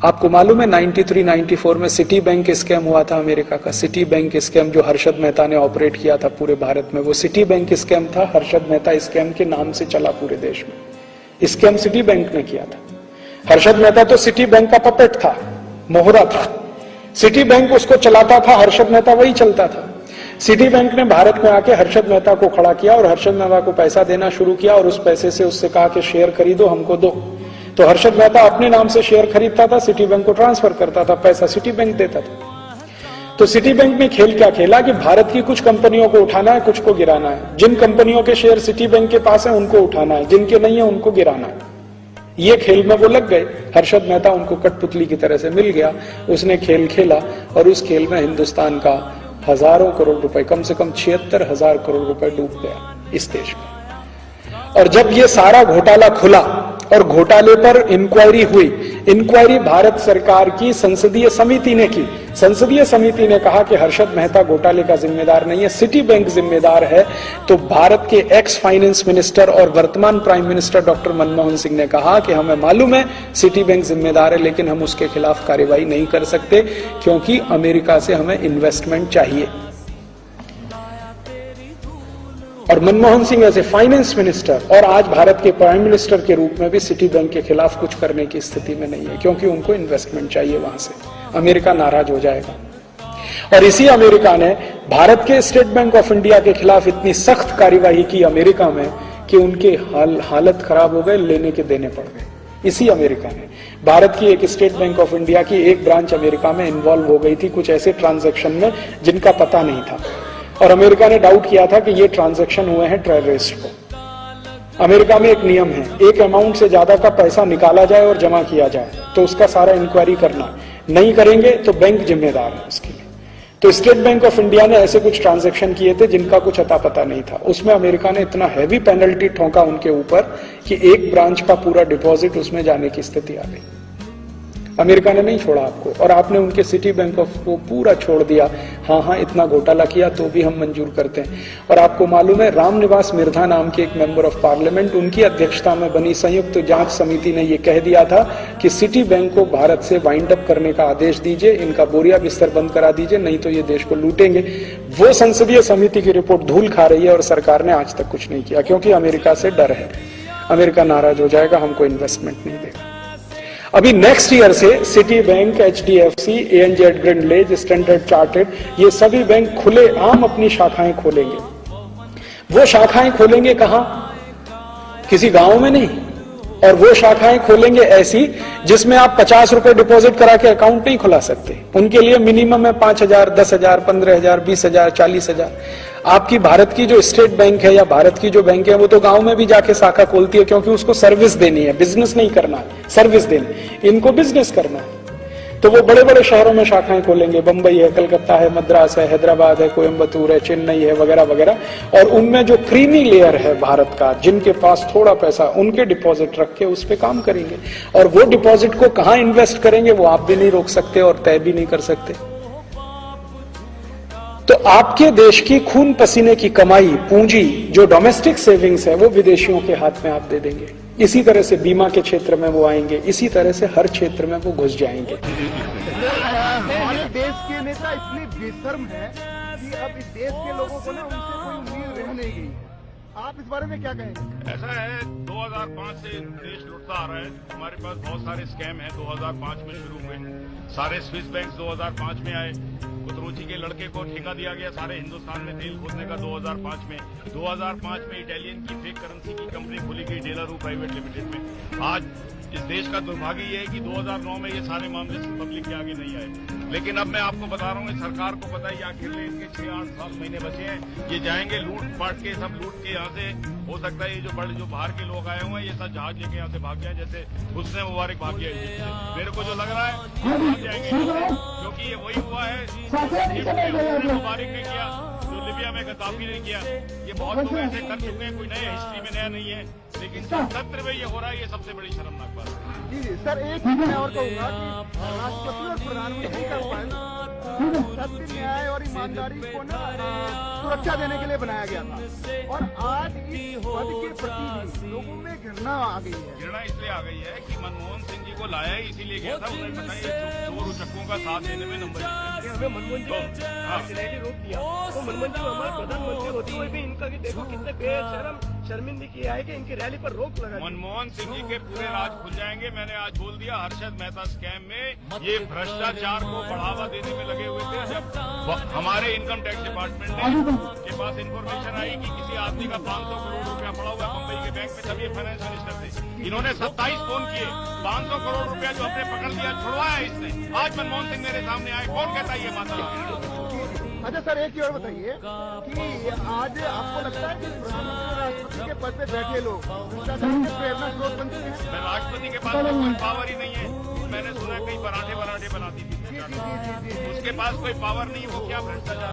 आपको मालूम है 93-94 में सिटी बैंक स्कैम हुआ था अमेरिका का। सिटी बैंक स्कैम जो हर्षद मेहता ने ऑपरेट किया था पूरे भारत में, वो सिटी बैंक स्कैम था। हर्षद मेहता स्कैम के नाम से चला पूरे देश में। स्कैम सिटी बैंक ने किया था। हर्षद मेहता तो सिटी बैंक का पपेट था, मोहरा था। सिटी बैंक उसको चलाता था, हर्षद मेहता वही चलता था। सिटी बैंक ने भारत में आके हर्षद मेहता को खड़ा किया और हर्षद मेहता को पैसा देना शुरू किया और उस पैसे से उससे कहा कि शेयर खरीदो, हमको दो। तो हर्षद मेहता अपने नाम से शेयर खरीदता था, सिटी बैंक को ट्रांसफर करता था, पैसा सिटी बैंक देता था। तो सिटी बैंक में खेल क्या खेला कि भारत की कुछ कंपनियों को उठाना है, कुछ को गिराना है। जिन कंपनियों के शेयर सिटी बैंक के पास है उनको उठाना है, जिनके नहीं है उनको गिराना है। ये खेल में वो लग गए। हर्षद मेहता उनको कठपुतली की तरह से मिल गया। उसने खेल खेला और उस खेल में हिंदुस्तान का हजारों करोड़ रुपए, कम से कम 76,000 करोड़ रुपए डूब गया इस देश में। और जब ये सारा घोटाला खुला और घोटाले पर इंक्वायरी हुई, इंक्वायरी भारत सरकार की संसदीय समिति ने की। संसदीय समिति ने कहा कि हर्षद मेहता घोटाले का जिम्मेदार नहीं है, सिटी बैंक जिम्मेदार है। तो भारत के एक्स फाइनेंस मिनिस्टर और वर्तमान prime minister doctor Manmohan Singh ने कहा कि हमें मालूम है सिटी बैंक जिम्मेदार है, लेकिन हम उसके खिलाफ कार्रवाई नहीं कर सकते क्योंकि अमेरिका से हमें इन्वेस्टमेंट चाहिए। और मनमोहन सिंह ऐसे फाइनेंस मिनिस्टर और आज भारत के प्राइम मिनिस्टर के रूप में भी सिटी बैंक के खिलाफ कुछ करने की स्थिति में नहीं है, क्योंकि उनको इन्वेस्टमेंट चाहिए वहां से। अमेरिका नाराज हो जाएगा। और इसी अमेरिका ने भारत के स्टेट बैंक ऑफ इंडिया के खिलाफ इतनी सख्त कार्यवाही की अमेरिका में कि उनके हालत खराब हो गए, लेने के देने पड़ गए। इसी अमेरिका ने, भारत की एक स्टेट बैंक ऑफ इंडिया की एक ब्रांच अमेरिका में इन्वॉल्व हो गई थी कुछ ऐसे ट्रांजैक्शन में जिनका पता नहीं था, और अमेरिका ने डाउट किया था कि ये ट्रांजैक्शन हुए हैं टेररिस्ट को। अमेरिका में एक नियम है, एक अमाउंट से ज्यादा का पैसा निकाला जाए और जमा किया जाए तो उसका सारा इंक्वायरी करना, नहीं करेंगे तो बैंक जिम्मेदार है उसके लिए। तो स्टेट बैंक ऑफ इंडिया ने ऐसे कुछ ट्रांजैक्शन किए थे जिनका कुछ अता पता नहीं था। उसमें अमेरिका ने इतना हैवी पेनल्टी ठोका उनके ऊपर कि एक ब्रांच का पूरा डिपॉजिट उसमें जाने की स्थिति आ गई। अमेरिका ने नहीं छोड़ा आपको, और आपने उनके सिटी बैंक ऑफ को पूरा छोड़ दिया। हाँ, इतना घोटाला किया तो भी हम मंजूर करते हैं। और आपको मालूम है, रामनिवास मिर्धा नाम के एक मेंबर ऑफ पार्लियामेंट, उनकी अध्यक्षता में बनी संयुक्त जांच समिति ने यह कह दिया था कि सिटी बैंक को भारत से वाइंड अप करने का आदेश दीजिए, इनका बोरिया बिस्तर बंद करा दीजिए, नहीं तो ये देश को लूटेंगे। वो संसदीय समिति की रिपोर्ट धूल खा रही है और सरकार ने आज तक कुछ नहीं किया, क्योंकि अमेरिका से डर है। अमेरिका नाराज हो जाएगा, हमको इन्वेस्टमेंट नहीं देगा। अभी नेक्स्ट ईयर से city bank, HDFC, ANZ Grindlays, standard chartered, ये सभी बैंक खुले आम अपनी शाखाएं खोलेंगे। वो शाखाएं खोलेंगे कहां? किसी गांव में नहीं। और वो शाखाएं खोलेंगे ऐसी जिसमें आप 50 रुपए डिपॉजिट करा के अकाउंट नहीं खुला सकते। उनके लिए मिनिमम है 5,000, 10,000, 15,000, 20,000, 40,000। आपकी भारत की जो स्टेट बैंक है या भारत की जो बैंक है वो तो गांव में भी जाके शाखा खोलती है, क्योंकि उसको सर्विस देनी है, बिजनेस नहीं करना है, सर्विस देनी। इनको बिजनेस करना है तो वो बड़े बड़े शहरों में शाखाएं खोलेंगे। बंबई है, कलकत्ता है, मद्रास है, हैदराबाद है, कोयम्बतूर है, चेन्नई है, वगैरह वगैरह। और उनमें जो क्रीमी लेयर है भारत का, जिनके पास थोड़ा पैसा, उनके डिपॉजिट रख के उस पर काम करेंगे। और वो डिपॉजिट को कहां इन्वेस्ट करेंगे वो आप भी नहीं रोक सकते और तय भी नहीं कर सकते। तो आपके देश की खून पसीने की कमाई, पूंजी, जो डोमेस्टिक सेविंग्स है, वो विदेशियों के हाथ में आप दे देंगे। इसी तरह से बीमा के क्षेत्र में वो आएंगे, इसी तरह से हर क्षेत्र में वो घुस जाएंगे। हमारे देश के नेता इतने बेशर्म हैं कि अब इस देश के लोगों को ना उनसे कोई उम्मीद रह नहीं गई। आप इस बारे में क्या कहेंगे? ऐसा है, 2005 से देश लुटता आ रहा है। हमारे पास बहुत सारे स्कैम हैं। 2005 में शुरू हुए, सारे स्विस बैंक 2005 में आए। कुतरुचि के लड़के को ठेका दिया गया सारे हिंदुस्तान में तेल खोदने का 2005 में। 2005 में इटालियन की फेक करेंसी की कंपनी खोली गई, डेलारू प्राइवेट लिमिटेड में। आज इस देश का दुर्भाग्य ये है कि 2009 में ये सारे मामले पब्लिक के आगे नहीं आए। लेकिन अब मैं आपको बता रहा हूँ, सरकार को पता है आखिर में इनके 6-8 महीने बचे हैं। ये जाएंगे लूट पाट के, सब लूट के यहाँ से। हो सकता है ये जो बाहर के लोग आए हुए हैं, ये सब जहाज लेके यहाँ से भाग गया, जैसे हुस्ने मुबारक भाग गया। मेरे को जो लग रहा है भाग जाएंगे, क्योंकि ये वही हुआ है हुस्ने मुबारक ने किया जो लिबिया में गद्दाफी ने किया। ये बहुत लोग ऐसे कर चुके हैं, कोई नए हिस्ट्री में नया नहीं है। लेकिन जो सत्र में ये हो रहा है, ये सबसे बड़ी शर्मनाक बात है। जी सर, एक चीज मैं और कहूंगा कि राष्ट्रपति और प्रधानमंत्री का सत्य, न्याय और ईमानदारी को ना सुरक्षा देने के लिए बनाया गया था। और आज इस पद के प्रति लोगों में घृणा आ गई है। घृणा इसलिए आ गई है कि मनमोहन सिंह जी को लाया ही इसीलिए गया था, उन्हें पता है चोर उचक्कों का साथ देने में नंबर कि हमें मनमोहन जी ने रोक दिया, तो मनमोहन जी हमारे प्रधानमंत्री होते हुए भी इनका कि देखो कितने बेशरम शर्मिंदगी किया है कि इनकी रैली पर रोक लगा दी। मनमोहन सिंह जी के पूरे राज खुल जाएंगे। मैंने आज बोल दिया, हर्षद मेहता स्कैम में ये भ्रष्टाचार को बढ़ावा देने में लगे हुए थे। जब हमारे इनकम टैक्स डिपार्टमेंट के पास इन्फॉर्मेशन आई कि किसी आदमी का 500 करोड़ रुपया पड़ा हुआ मुंबई के बैंक में, तब ये फाइनेंस मिनिस्टर थे, इन्होंने 27 फोन किए, 500 करोड़ रुपया जो हमने पकड़ लिया छुड़वाया इसने। आज मनमोहन सिंह मेरे सामने आए, कौन कहता है ये माता? अच्छा सर, एक चीज और बताइए कि आज आपको लगता है कि प्रधानमंत्री राष्ट्रपति के पद पे बैठे लोग भ्रष्टाचार के प्रेरणा स्रोत बन चुके हैं? राष्ट्रपति के पास तो कोई पावर ही नहीं है। मैंने सुना कई पराठे बनाती थी, उसके पास कोई पावर नहीं, वो क्या भ्रष्टाचार